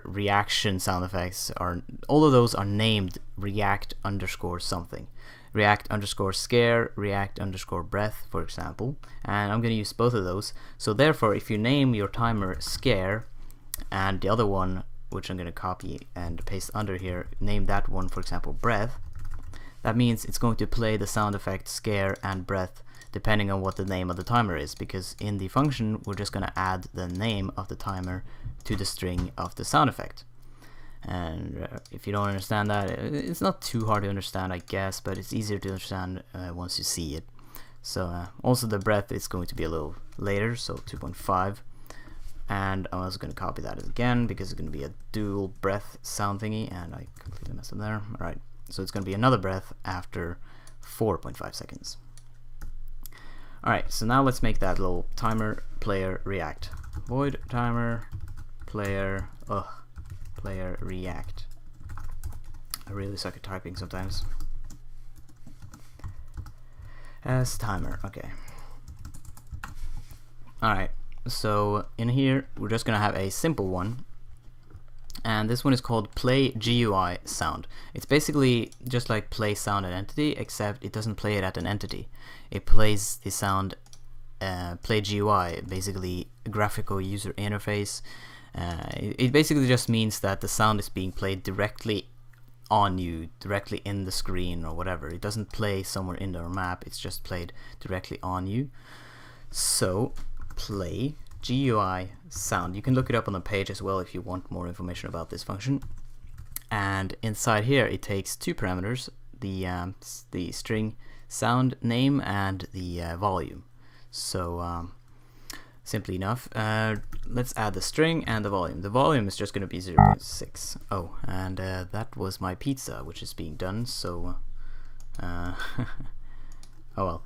A: reaction sound effects are, all of those are named react underscore something. React underscore scare, react underscore breath, for example, and I'm gonna use both of those. So therefore, if you name your timer scare, and the other one, which I'm going to copy and paste under here, name that one, for example, breath, that means it's going to play the sound effect scare and breath depending on what the name of the timer is, because in the function we're just going to add the name of the timer to the string of the sound effect. And if you don't understand that, it's not too hard to understand, I guess, but it's easier to understand once you see it. So also the breath is going to be a little later, so 2.5. And I'm also going to copy that again because it's going to be a dual breath sound thingy, and I completely messed up there. Alright, so it's going to be another breath after 4.5 seconds. Alright, so now let's make that little timer player react. Void timer player react. I really suck at typing sometimes. As timer, okay. Alright. So in here we're just gonna have a simple one, and this one is called play GUI sound. It's basically just like play sound and entity, except it doesn't play it at an entity. It plays the sound play GUI, basically graphical user interface. It basically just means that the sound is being played directly on you, directly in the screen or whatever. It doesn't play somewhere in the map, it's just played directly on you. So play GUI sound. You can look it up on the page as well if you want more information about this function. And inside here it takes two parameters, the string sound name and the volume. So simply enough, let's add the string and the volume. The volume is just going to be 0.6. Oh, and that was my pizza, which is being done, so oh well.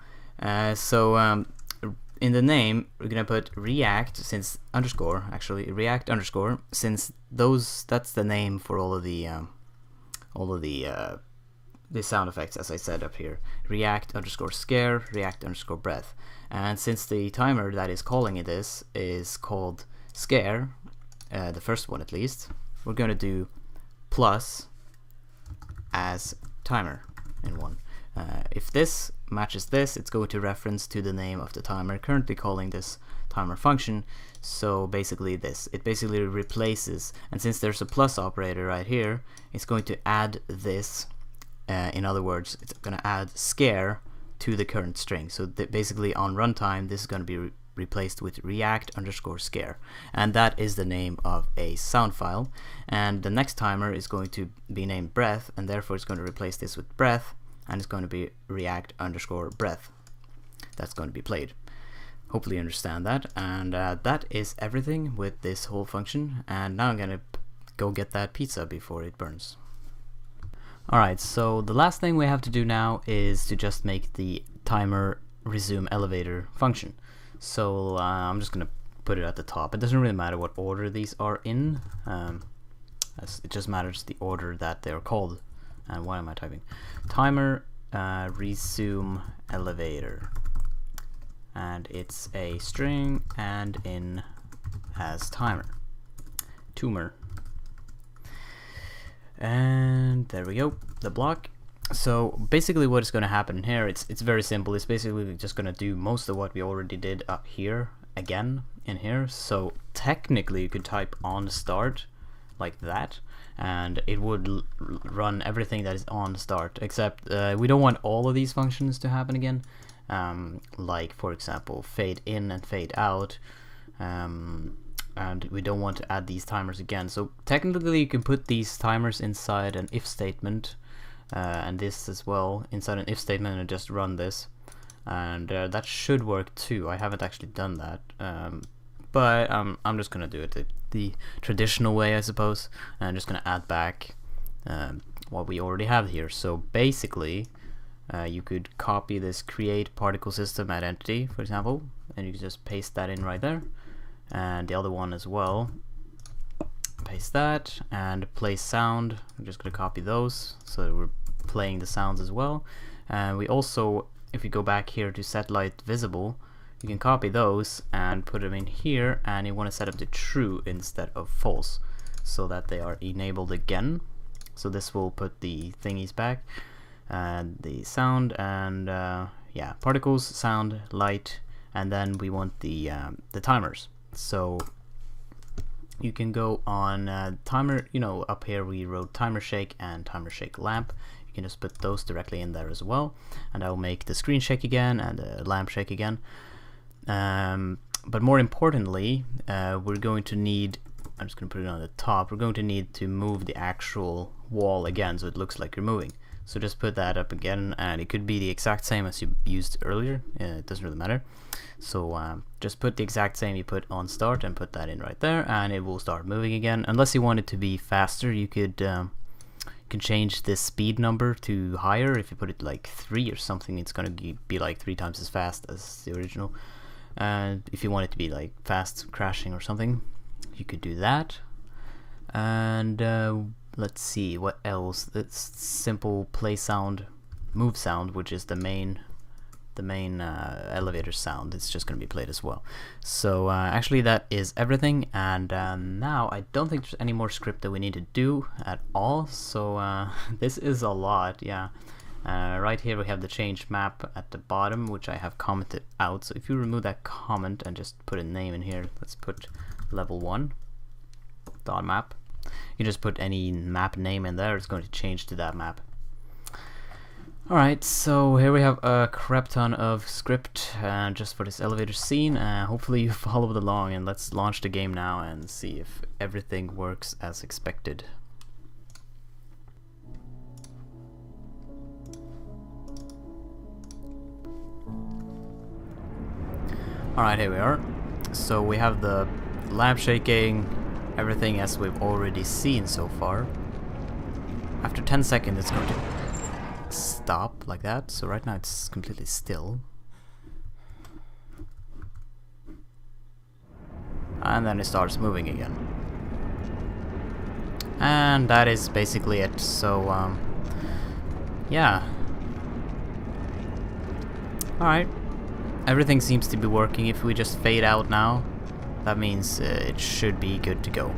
A: In the name we're gonna put react, since underscore, actually react underscore, since that's the name for all of the sound effects, as I said up here. React underscore scare, react underscore breath. And since the timer that is calling this is called scare, the first one at least, we're gonna do plus as timer in one. If this matches this, it's going to reference to the name of the timer currently calling this timer function. So basically it basically replaces, and since there's a plus operator right here, it's going to add this, in other words, it's going to add scare to the current string. So basically on runtime this is going to be replaced with react underscore scare, and that is the name of a sound file. And the next timer is going to be named breath, and therefore it's going to replace this with breath, and it's going to be react underscore breath. That's going to be played. Hopefully you understand that. And that is everything with this whole function. And now I'm going to go get that pizza before it burns. Alright, so the last thing we have to do now is to just make the timer resume elevator function. So I'm just going to put it at the top. It doesn't really matter what order these are in. It just matters the order that they're called. And why am I typing? Timer resume elevator. and it's a string and in as tumor. And there we go, the block. So basically what is going to happen here, it's very simple. It's basically just going to do most of what we already did up here again in here. So technically you could type on start like that, and it would run everything that is on start, except we don't want all of these functions to happen again, like for example fade in and fade out, and we don't want to add these timers again. So technically you can put these timers inside an if statement, and this as well inside an if statement, and just run this, and that should work too. I haven't actually done that, but I'm just gonna do it the traditional way, I suppose, and I'm just gonna add back what we already have here. So basically you could copy this create particle system at entity, for example, and you can just paste that in right there, and the other one as well, paste that, and play sound. I'm just gonna copy those so that we're playing the sounds as well. And we also, if we go back here to satellite visible, you can copy those and put them in here, and you want to set them to true instead of false so that they are enabled again. So this will put the thingies back, and the sound, and yeah, particles, sound, light, and then we want the timers. So you can go on timer, you know, up here we wrote timer shake and timer shake lamp. You can just put those directly in there as well, and that will make the screen shake again and the lamp shake again. But more importantly, we're going to need, I'm just going to put it on the top, we're going to need to move the actual wall again so it looks like you're moving. So just put that up again, and it could be the exact same as you used earlier, it doesn't really matter. So just put the exact same you put on start and put that in right there, and it will start moving again. Unless you want it to be faster, you could can change this speed number to higher. If you put it like 3 or something, it's going to be like 3 times as fast as the original. And if you want it to be like fast crashing or something, you could do that. And let's see what else. It's simple play sound, move sound, which is the main elevator sound. It's just going to be played as well. So actually that is everything, and now I don't think there's any more script that we need to do at all. So this is a lot, yeah. Right here we have the change map at the bottom, which I have commented out. So if you remove that comment and just put a name in here, let's put level 1 dot map. You just put any map name in there, it's going to change to that map. Alright, so here we have a crap ton of script just for this elevator scene. Hopefully you followed along, and let's launch the game now and see if everything works as expected. Alright, here we are. So we have the lamp shaking, everything as we've already seen so far. After 10 seconds it's going to stop like that. So right now it's completely still, and then it starts moving again, and that is basically it. So yeah, alright, everything seems to be working. If we just fade out now, that means it should be good to go.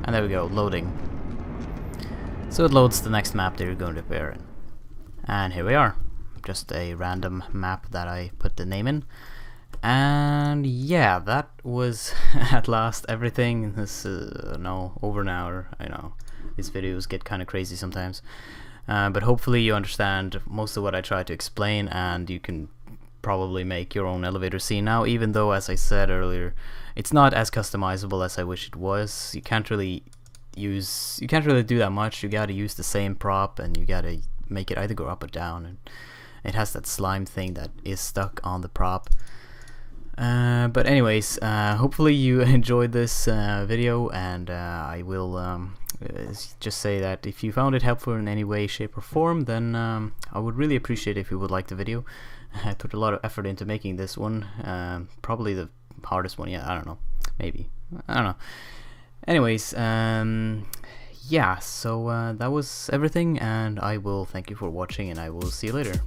A: And there we go, loading. So it loads the next map that you're going to appear in. And here we are. Just a random map that I put the name in. And yeah, that was at last everything. This no, over an hour. I know these videos get kind of crazy sometimes. But hopefully you understand most of what I try to explain, and you can probably make your own elevator scene now, even though, as I said earlier, it's not as customizable as I wish it was. You can't really do that much. You gotta use the same prop, and you gotta make it either go up or down, and it has that slime thing that is stuck on the prop. But anyways, hopefully you enjoyed this video, and I will just say that if you found it helpful in any way, shape or form, then I would really appreciate if you would like the video. I put a lot of effort into making this one, probably the hardest one yet. I don't know, maybe, I don't know. Anyways, yeah, so that was everything, and I will thank you for watching, and I will see you later.